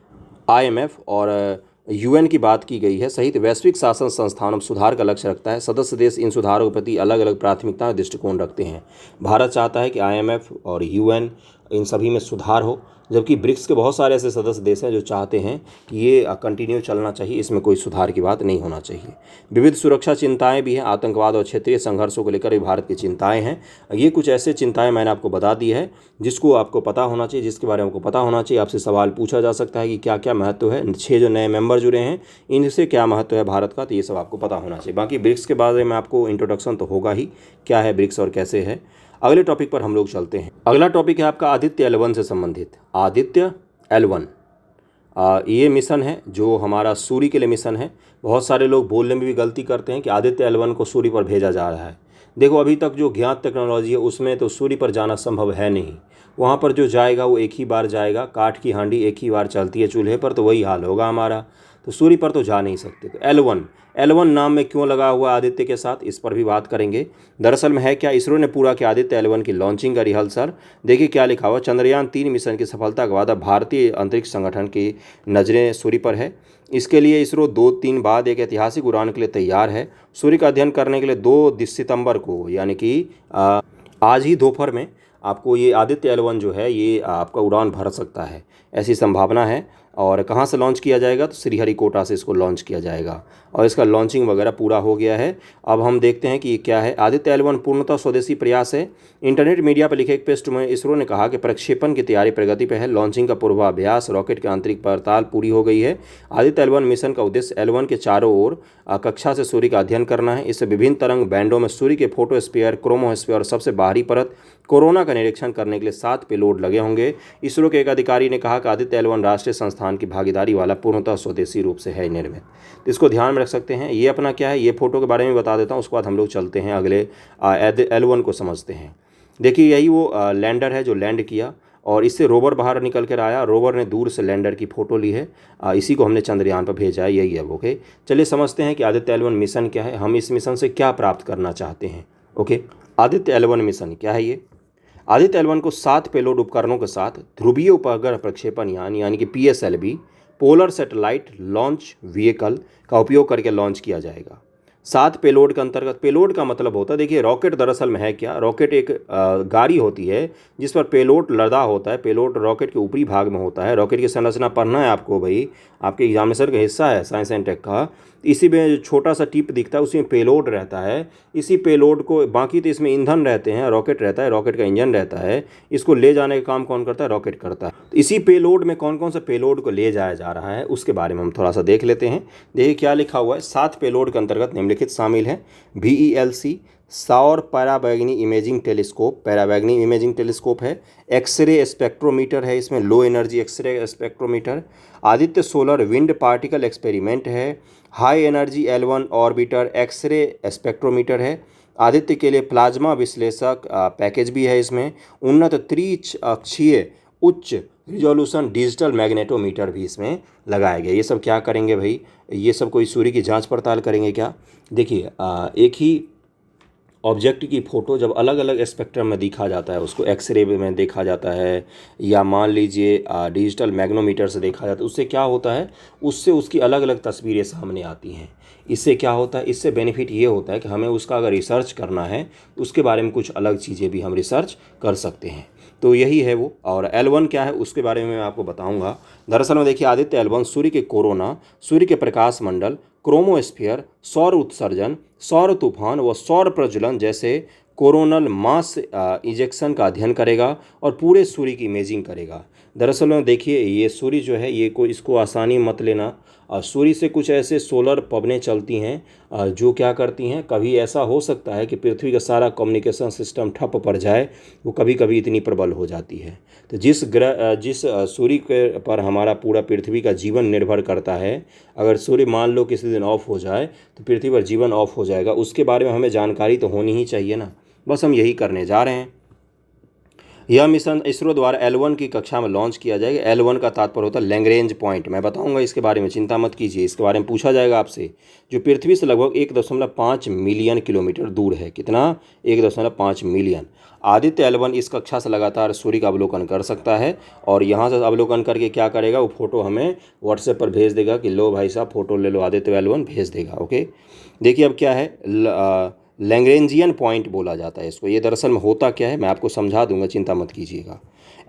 IMF और UN की बात की गई है, सहित वैश्विक शासन संस्थानों में सुधार का लक्ष्य रखता है। सदस्य देश इन सुधारों के प्रति अलग अलग प्राथमिकता और दृष्टिकोण रखते हैं। भारत चाहता है कि IMF और UN इन सभी में सुधार हो, जबकि ब्रिक्स के बहुत सारे ऐसे सदस्य देश हैं जो चाहते हैं कि ये कंटिन्यू चलना चाहिए, इसमें कोई सुधार की बात नहीं होना चाहिए। विविध सुरक्षा चिंताएं भी हैं, आतंकवाद और क्षेत्रीय संघर्षों को लेकर भी भारत की चिंताएं हैं। ये कुछ ऐसे चिंताएं मैंने आपको बता दी है जिसको आपको पता होना चाहिए, जिसके बारे में आपको पता होना चाहिए। आपसे सवाल पूछा जा सकता है कि क्या क्या महत्व है, 6 जो नए मेंबर जुड़े हैं इनसे क्या महत्व है भारत का, तो ये सब आपको पता होना चाहिए। बाकी ब्रिक्स के बारे में आपको इंट्रोडक्शन तो होगा ही, क्या है ब्रिक्स और कैसे है। अगले टॉपिक पर हम लोग चलते हैं। अगला टॉपिक है आपका आदित्य L1 से संबंधित। आदित्य L1 ये मिशन है जो हमारा सूर्य के लिए मिशन है। बहुत सारे लोग बोलने में भी गलती करते हैं कि आदित्य L1 को सूर्य पर भेजा जा रहा है। देखो, अभी तक जो ज्ञात टेक्नोलॉजी है उसमें तो सूर्य पर जाना संभव है नहीं। वहाँ पर जो जाएगा वो एक ही बार जाएगा, काठ की हांडी एक ही बार चलती है चूल्हे पर, तो वही हाल होगा हमारा। तो सूर्य पर तो जा नहीं सकते। तो L1 नाम में क्यों लगा हुआ आदित्य के साथ, इस पर भी बात करेंगे। दरअसल में है क्या, इसरो ने पूरा किया आदित्य L1 की लॉन्चिंग का रिहर्सल। देखिए क्या लिखा हुआ, चंद्रयान 3 मिशन की सफलता के बाद अब भारतीय अंतरिक्ष संगठन की नज़रें सूर्य पर है। इसके लिए इसरो 2-3 बाद एक ऐतिहासिक उड़ान के लिए तैयार है। सूर्य का अध्ययन करने के लिए 2 सितंबर को, यानी कि आज ही दोपहर में आपको ये आदित्य L1 जो है ये आपका उड़ान भर सकता है, ऐसी संभावना है। और कहाँ से लॉन्च किया जाएगा, तो श्रीहरिकोटा से इसको लॉन्च किया जाएगा और इसका लॉन्चिंग वगैरह पूरा हो गया है। अब हम देखते हैं कि ये क्या है। आदित्य L1 पूर्णतः स्वदेशी प्रयास है। इंटरनेट मीडिया पर लिखे एक पोस्ट में इसरो ने कहा कि प्रक्षेपण की तैयारी प्रगति पर है। लॉन्चिंग का पूर्वाभ्यास, रॉकेट की आंतरिक पड़ताल पूरी हो गई है। आदित्य L1 मिशन का उद्देश्य L1 के चारों ओर कक्षा से सूर्य का अध्ययन करना है। इससे विभिन्न तरंग बैंडों में सूर्य के फोटोस्फीयर, क्रोमोस्फीयर और सबसे बाहरी परत कोरोना का निरीक्षण करने के लिए 7 पेलोड लगे होंगे। इसरो के एक अधिकारी ने कहा कि आदित्य L1 राष्ट्रीय संस्थान संस्थान की भागीदारी वाला पूर्णतः स्वदेशी रूप से है निर्मित। तो इसको ध्यान में रख सकते हैं। ये अपना क्या है, ये फोटो के बारे में बता देता हूँ, उसके बाद हम लोग चलते हैं अगले L1 को समझते हैं। देखिए यही वो लैंडर है जो लैंड किया और इससे रोवर बाहर निकल कर आया। रोवर ने दूर से लैंडर की फ़ोटो ली है, इसी को हमने चंद्रयान पर भेजा है, यही है। ओके, चलिए समझते हैं कि आदित्य L1 मिशन क्या है, हम इस मिशन से क्या प्राप्त करना चाहते हैं। ओके, आदित्य L1 मिशन क्या है ये। आदित्य L1 को 7 पेलोड उपकरणों के साथ ध्रुवीय उपग्रह प्रक्षेपण यान यानी कि PSLV polar satellite launch vehicle का उपयोग करके लॉन्च किया जाएगा। 7 पेलोड के अंतर्गत, पेलोड का मतलब होता है, देखिए रॉकेट दरअसल में है क्या, रॉकेट एक गाड़ी होती है जिस पर पेलोड लदा होता है। पेलोड रॉकेट के ऊपरी भाग में होता है। रॉकेट की संरचना पढ़ना है आपको भाई, आपके एग्जामिनेशन का हिस्सा है साइंस एंड टेक का। इसी में जो छोटा सा टिप दिखता है उसी में पेलोड रहता है। इसी पेलोड को, बाकी तो इसमें ईंधन रहते हैं, रॉकेट रहता है, रॉकेट का इंजन रहता है। इसको ले जाने का काम कौन करता है, रॉकेट करता है। तो इसी पेलोड में कौन कौन सा पेलोड को ले जाया जा रहा है उसके बारे में हम थोड़ा सा देख लेते हैं। देखिए क्या लिखा हुआ है, 7 पेलोड के अंतर्गत निम्नलिखित शामिल है। VELC सौर पराबैंगनी इमेजिंग टेलीस्कोप, पैराबैंगनी इमेजिंग टेलीस्कोप है। एक्सरे स्पेक्ट्रोमीटर है इसमें, low energy X ray spectrometer. Aditya solar wind particle experiment है। High energy L1 orbiter X ray spectrometer है। आदित्य के लिए प्लाज्मा विश्लेषक पैकेज भी है इसमें। उन्नत त्रिअक्षीय उच्च रिजोल्यूशन डिजिटल मैग्नेटोमीटर भी इसमें लगाया गया। ये सब क्या करेंगे भाई, ये सब कोई सूर्य की जांच पड़ताल करेंगे क्या। देखिए एक ही ऑब्जेक्ट की फ़ोटो जब अलग अलग स्पेक्ट्रम में देखा जाता है, उसको एक्सरे में देखा जाता है या मान लीजिए डिजिटल मैग्नोमीटर से देखा जाता है, उससे क्या होता है, उससे उसकी अलग अलग तस्वीरें सामने आती हैं। इससे क्या होता है, इससे बेनिफिट ये होता है कि हमें उसका अगर रिसर्च करना है उसके बारे में कुछ अलग चीज़ें भी हम रिसर्च कर सकते हैं। तो यही है वो। और L1 क्या है उसके बारे में मैं आपको बताऊंगा। दरअसल में देखिए आदित्य L1 सूर्य के कोरोना, सूर्य के प्रकाश मंडल, क्रोमोस्फीयर, सौर उत्सर्जन, सौर तूफान व सौर प्रज्वलन जैसे कोरोनल मास इजेक्शन का अध्ययन करेगा और पूरे सूर्य की इमेजिंग करेगा। दरअसल में देखिए ये सूर्य जो है, ये कोई इसको आसानी मत लेना। सूर्य से कुछ ऐसे सोलर पवनें चलती हैं जो क्या करती हैं, कभी ऐसा हो सकता है कि पृथ्वी का सारा कम्युनिकेशन सिस्टम ठप पड़ जाए, वो कभी कभी इतनी प्रबल हो जाती है। तो जिस सूर्य के पर हमारा पूरा पृथ्वी का जीवन निर्भर करता है, अगर सूर्य मान लो किसी दिन ऑफ हो जाए तो पृथ्वी पर जीवन ऑफ हो जाएगा। उसके बारे में हमें जानकारी तो होनी ही चाहिए ना, बस हम यही करने जा रहे हैं। यह मिशन इसरो द्वारा L1 की कक्षा में लॉन्च किया जाएगा। L1 का तात्पर्य होता है लैग्रेंज पॉइंट, मैं बताऊंगा इसके बारे में, चिंता मत कीजिए। इसके बारे में पूछा जाएगा आपसे, जो पृथ्वी से लगभग 1.5 मिलियन किलोमीटर दूर है। कितना, 1.5 मिलियन। आदित्य L1 इस कक्षा से लगातार सूर्य का अवलोकन कर सकता है और यहाँ से अवलोकन करके क्या करेगा, वो फोटो हमें व्हाट्सएप पर भेज देगा कि लो भाई साहब फोटो ले लो, आदित्य L1 भेज देगा। ओके, देखिए अब क्या है, लैग्रेंजियन पॉइंट बोला जाता है इसको। ये दरअसल में होता क्या है मैं आपको समझा दूंगा, चिंता मत कीजिएगा।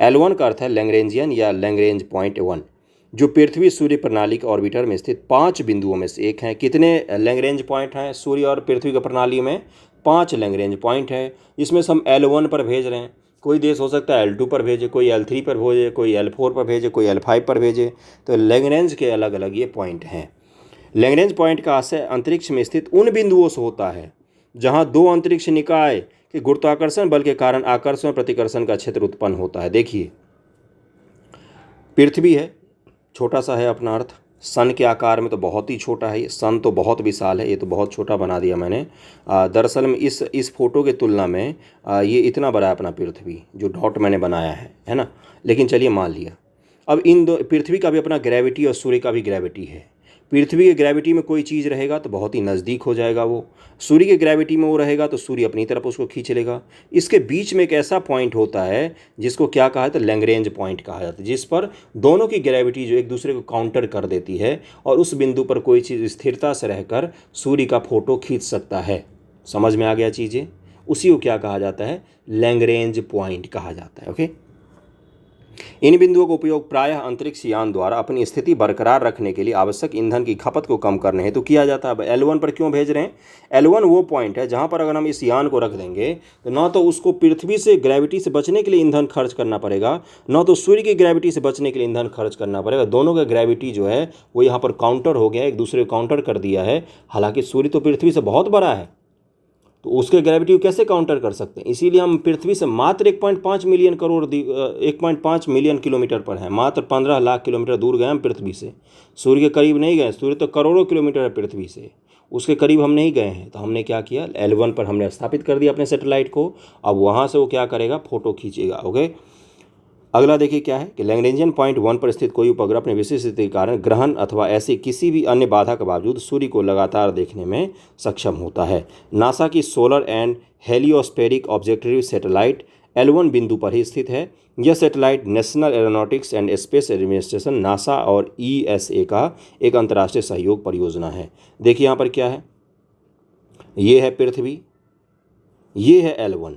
L1 का अर्थ है लैग्रेंजियन या लैग्रेंज पॉइंट 1, जो पृथ्वी सूर्य प्रणाली के ऑर्बिटर में स्थित 5 बिंदुओं में से एक है। कितने लैग्रेंज पॉइंट हैं सूर्य और पृथ्वी की प्रणाली में, 5 लैग्रेंज पॉइंट है। इसमें से हम L1 पर भेज रहे हैं। कोई देश हो सकता है L2 पर भेजे, कोई L3 पर भेजे, कोई L4 पर भेजे, कोई L5 पर भेजे। तो लैग्रेंज के अलग अलग ये पॉइंट हैं। लैग्रेंज पॉइंट का आशय अंतरिक्ष में स्थित उन बिंदुओं से होता है जहां दो अंतरिक्ष निकाय के गुरुत्वाकर्षण बल के कारण आकर्षण और प्रतिकर्षण का क्षेत्र उत्पन्न होता है। देखिए पृथ्वी है, छोटा सा है अपना अर्थ, सन के आकार में तो बहुत ही छोटा है, सन तो बहुत विशाल है, ये तो बहुत छोटा बना दिया मैंने। दरअसल में इस फोटो के तुलना में ये इतना बड़ा है अपना पृथ्वी, जो डॉट मैंने बनाया है ना। लेकिन चलिए मान लिया। अब इन दो, पृथ्वी का भी अपना ग्रेविटी और सूर्य का भी ग्रेविटी है। पृथ्वी की ग्रेविटी में कोई चीज़ रहेगा तो बहुत ही नज़दीक हो जाएगा वो, सूर्य की ग्रेविटी में वो रहेगा तो सूर्य अपनी तरफ उसको खींच लेगा। इसके बीच में एक ऐसा पॉइंट होता है जिसको क्या कहा है, तो लैग्रेंज पॉइंट कहा जाता है, जिस पर दोनों की ग्रेविटी जो एक दूसरे को काउंटर कर देती है और उस बिंदु पर कोई चीज़ स्थिरता से रहकर सूर्य का फोटो खींच सकता है। समझ में आ गया चीज़ें, उसी को क्या कहा जाता है, लैग्रेंज पॉइंट कहा जाता है। ओके, इन बिंदुओं का उपयोग प्रायः अंतरिक्ष यान द्वारा अपनी स्थिति बरकरार रखने के लिए आवश्यक ईंधन की खपत को कम करने हेतु किया जाता है। अब L1 पर क्यों भेज रहे हैं, L1 वो पॉइंट है जहां पर अगर हम इस यान को रख देंगे तो ना तो उसको पृथ्वी से ग्रेविटी से बचने के लिए ईंधन खर्च करना पड़ेगा, ना तो सूर्य की ग्रेविटी से बचने के लिए ईंधन खर्च करना पड़ेगा। दोनों का ग्रेविटी जो है वो यहाँ पर काउंटर हो गया, एक दूसरे को काउंटर कर दिया है। हालांकि सूर्य तो पृथ्वी से बहुत बड़ा है, तो उसके ग्रेविटी को कैसे काउंटर कर सकते हैं? इसीलिए हम पृथ्वी से मात्र 1.5 मिलियन 1.5 मिलियन किलोमीटर पर हैं, मात्र 15 लाख किलोमीटर दूर गए हम पृथ्वी से। सूर्य के करीब नहीं गए, सूर्य तो करोड़ों किलोमीटर है पृथ्वी से, उसके करीब हम नहीं गए हैं। तो हमने क्या किया, L1 पर हमने स्थापित कर दिया अपने सैटेलाइट को। अब वहाँ से वो क्या करेगा, फोटो खींचेगा। ओके, अगला देखिए क्या है कि लैग्रेंजियन पॉइंट 1 पर स्थित कोई उपग्रह अपने विशेष स्थिति के कारण ग्रहण अथवा ऐसी किसी भी अन्य बाधा के बावजूद सूर्य को लगातार देखने में सक्षम होता है। नासा की solar and heliospheric observatory satellite L1 बिंदु पर ही स्थित है। यह satellite national aeronautics and space administration NASA और ESA का एक अंतर्राष्ट्रीय सहयोग परियोजना है। देखिए यहाँ पर क्या है, ये है पृथ्वी, ये है L1,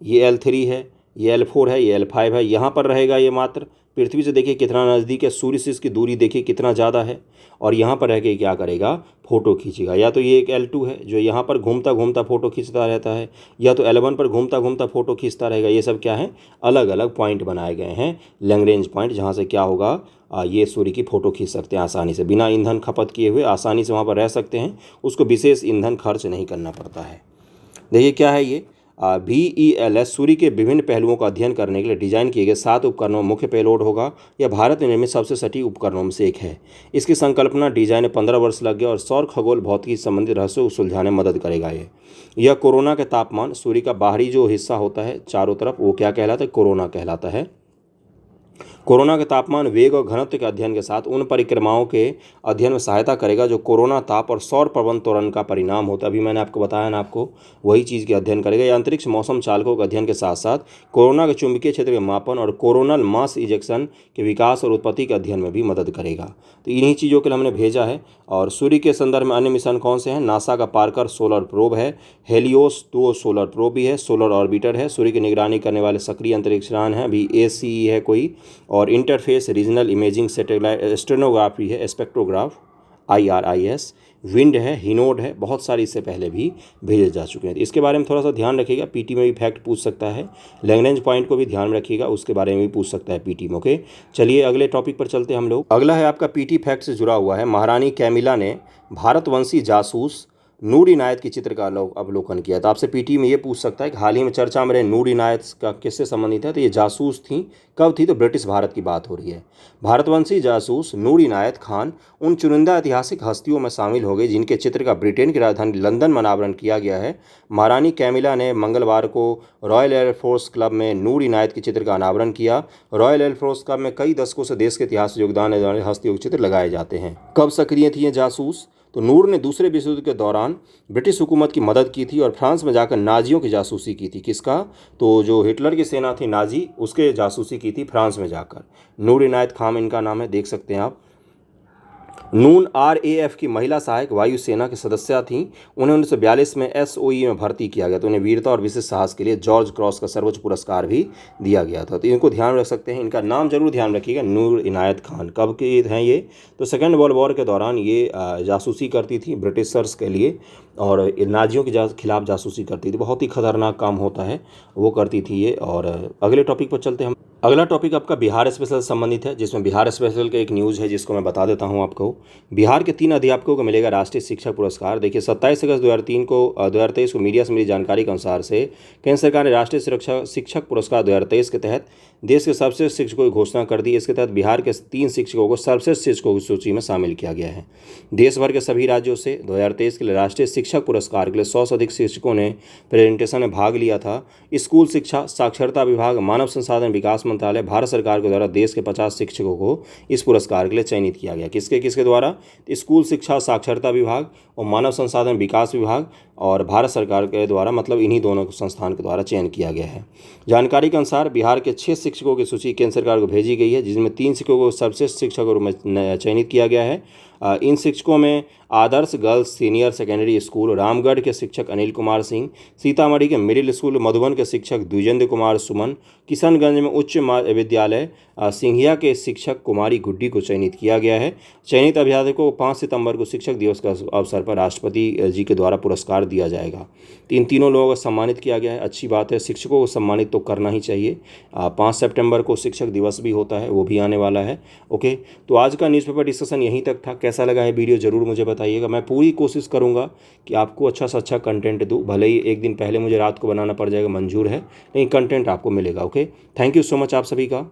ये L3 है, ये L4 है, ये L5 है। यहाँ पर रहेगा ये मात्र पृथ्वी से देखिए कितना नज़दीक है, सूर्य से इसकी दूरी देखिए कितना ज़्यादा है, और यहाँ पर रह के क्या करेगा, फ़ोटो खींचेगा। या तो ये एक L2 है जो यहाँ पर घूमता घूमता फ़ोटो खींचता रहता है, या तो L1 पर घूमता घूमता फ़ोटो खींचता रहेगा। ये सब क्या है, अलग अलग पॉइंट बनाए गए हैं, लैग्रेंज पॉइंट, जहाँ से क्या होगा, ये सूर्य की फ़ोटो खींच सकते हैं आसानी से, बिना ईंधन खपत किए हुए आसानी से वहाँ पर रह सकते हैं। उसको विशेष ईंधन खर्च नहीं करना पड़ता है। देखिए क्या है ये, VELS सूर्य के विभिन्न पहलुओं का अध्ययन करने के लिए डिजाइन किए गए 7 उपकरणों में मुख्य पेलोड होगा। यह भारत में निर्मित सबसे सटीक उपकरणों में से एक है। इसकी संकल्पना डिजाइन में 15 वर्ष लग गया और सौर खगोल भौतिकी से संबंधित रहस्यों को सुलझाने में मदद करेगा। यह कोरोना के तापमान, सूर्य का बाहरी जो हिस्सा होता है चारों तरफ, वो क्या कहलाता है, कोरोना कहलाता है। कोरोना के तापमान, वेग और घनत्व के अध्ययन के साथ उन परिक्रमाओं के अध्ययन में सहायता करेगा जो कोरोना ताप और सौर प्रबंध त्वरण का परिणाम होता है। अभी मैंने आपको बताया ना, आपको वही चीज़ के अध्ययन करेगा। यह अंतरिक्ष मौसम चालकों के अध्ययन के साथ साथ कोरोना के चुंबकीय क्षेत्र के मापन और कोरोनल मास इजेक्शन के विकास और उत्पत्ति के अध्ययन में भी मदद करेगा। तो इन्हीं चीज़ों के लिए हमने भेजा है। और सूर्य के संदर्भ में अन्य मिशन कौन से हैं, नासा का पार्कर सोलर प्रोब है, हेलियोस 2 सोलर प्रोब भी है, सोलर ऑर्बिटर है, सूर्य की निगरानी करने वाले सक्रिय अंतरिक्षयान है, अभी ACE है कोई, और interface regional imaging satellite stenography है, स्पेक्ट्रोग्राफ IRIS, विंड है, हिनोड है, बहुत सारी इससे पहले भी भेजे जा चुके हैं। इसके बारे में थोड़ा सा ध्यान रखिएगा, PT में भी फैक्ट पूछ सकता है। लैग्रेंज पॉइंट को भी ध्यान में रखिएगा, उसके बारे में भी पूछ सकता है PT में। ओके, चलिए अगले टॉपिक पर चलते हैं हम लोग। अगला है आपका PT फैक्ट से जुड़ा हुआ है। महारानी कैमिला ने भारतवंशी जासूस नूर इनायत की चित्र का अवलोकन किया। तो आपसे PT में ये पूछ सकता है कि हाल ही में चर्चा में रहे नूर इनायत का किससे संबंधित है, तो ये जासूस थी, कब थी, तो ब्रिटिश भारत की बात हो रही है। भारतवंशी जासूस नूर इनायत खान उन चुनिंदा ऐतिहासिक हस्तियों में शामिल हो गई जिनके चित्र का ब्रिटेन की राजधानी लंदन में अनावरण किया गया है। महारानी कैमिला ने मंगलवार को रॉयल एयरफोर्स क्लब में नूर इनायत के चित्र का अनावरण किया। रॉयल एयरफोर्स क्लब में कई दशकों से देश के इतिहास में योगदान देने वाले हस्तियों के चित्र लगाए जाते हैं। कब सक्रिय थी ये जासूस, तो नूर ने दूसरे विश्व युद्ध के दौरान ब्रिटिश हुकूमत की मदद की थी और फ्रांस में जाकर नाजियों की जासूसी की थी। किसका, तो जो हिटलर की सेना थी नाजी, उसके जासूसी की थी फ्रांस में जाकर। नूर इनायत खान इनका नाम है, देख सकते हैं आप। नून RAF की महिला सहायक वायुसेना की सदस्य थीं। उन्हें 1942 में SOE में भर्ती किया गया, तो उन्हें वीरता और विशेष साहस के लिए जॉर्ज क्रॉस का सर्वोच्च पुरस्कार भी दिया गया था। तो इनको ध्यान रख सकते हैं, इनका नाम जरूर ध्यान रखिएगा, नूर इनायत खान। कब के हैं ये, तो सेकेंड वर्ल्ड वॉर के दौरान ये जासूसी करती थी ब्रिटिशर्स के लिए और नाजियों के खिलाफ जासूसी करती थी। बहुत ही खतरनाक काम होता है, वो करती थी ये। और अगले टॉपिक पर चलते हैं हम। अगला टॉपिक आपका बिहार स्पेशल से संबंधित है, जिसमें बिहार स्पेशल का एक न्यूज़ है जिसको मैं बता देता हूं आपको। बिहार के 3 अध्यापकों को मिलेगा राष्ट्रीय शिक्षक पुरस्कार। देखिए 27 अगस्त 2023 को मीडिया से मिली जानकारी के अनुसार से केंद्र सरकार ने राष्ट्रीय शिक्षक पुरस्कार 2023 के तहत देश के सर्वश्रेष्ठ शिक्षकों की घोषणा कर दी। इसके तहत बिहार के 3 शिक्षकों को सर्वश्रेष्ठ शिक्षकों की सूची में शामिल किया गया है। देश भर के सभी राज्यों से 2023 के लिए राष्ट्रीय शिक्षक पुरस्कार के लिए 100 से अधिक शिक्षकों ने प्रेजेंटेशन में भाग लिया था। स्कूल शिक्षा, साक्षरता विभाग, मानव संसाधन विकास मंत्रालय, भारत सरकार के द्वारा देश के 50 शिक्षकों को इस पुरस्कार के लिए चयनित किया गया। किसके द्वारा, स्कूल शिक्षा साक्षरता विभाग और मानव संसाधन विकास विभाग और भारत सरकार के द्वारा, मतलब इन्हीं दोनों संस्थान के द्वारा चयन किया गया है। जानकारी के अनुसार बिहार के 6 शिक्षकों की सूची केंद्र सरकार को भेजी गई है, जिसमें 3 शिक्षकों को सर्वश्रेष्ठ शिक्षक के रूप में चयनित किया गया है। इन शिक्षकों में Adarsh girls senior secondary school Ramgarh के शिक्षक अनिल कुमार सिंह, सीतामढ़ी के मिडिल स्कूल मधुबन के शिक्षक द्विजेंद्र कुमार सुमन, किशनगंज में उच्च विद्यालय सिंघिया के शिक्षक कुमारी गुड्डी को चयनित किया गया है। चयनित अभ्यासकों को 5 सितंबर को शिक्षक दिवस के अवसर पर राष्ट्रपति जी के द्वारा पुरस्कार दिया जाएगा। इन तीनों लोगों को सम्मानित किया गया है, अच्छी बात है। शिक्षकों को सम्मानित तो करना ही चाहिए। 5 सितंबर को शिक्षक दिवस भी होता है, वो भी आने वाला है। ओके, तो आज का न्यूज़पेपर डिस्कशन यहीं तक था। कैसा कैसा लगा है वीडियो ज़रूर मुझे बताइएगा। मैं पूरी कोशिश करूँगा कि आपको अच्छा से अच्छा कंटेंट दूँ, भले ही एक दिन पहले मुझे रात को बनाना पड़ जाएगा, मंजूर है, लेकिन कंटेंट आपको मिलेगा। Okay, thank you so much आप सभी का।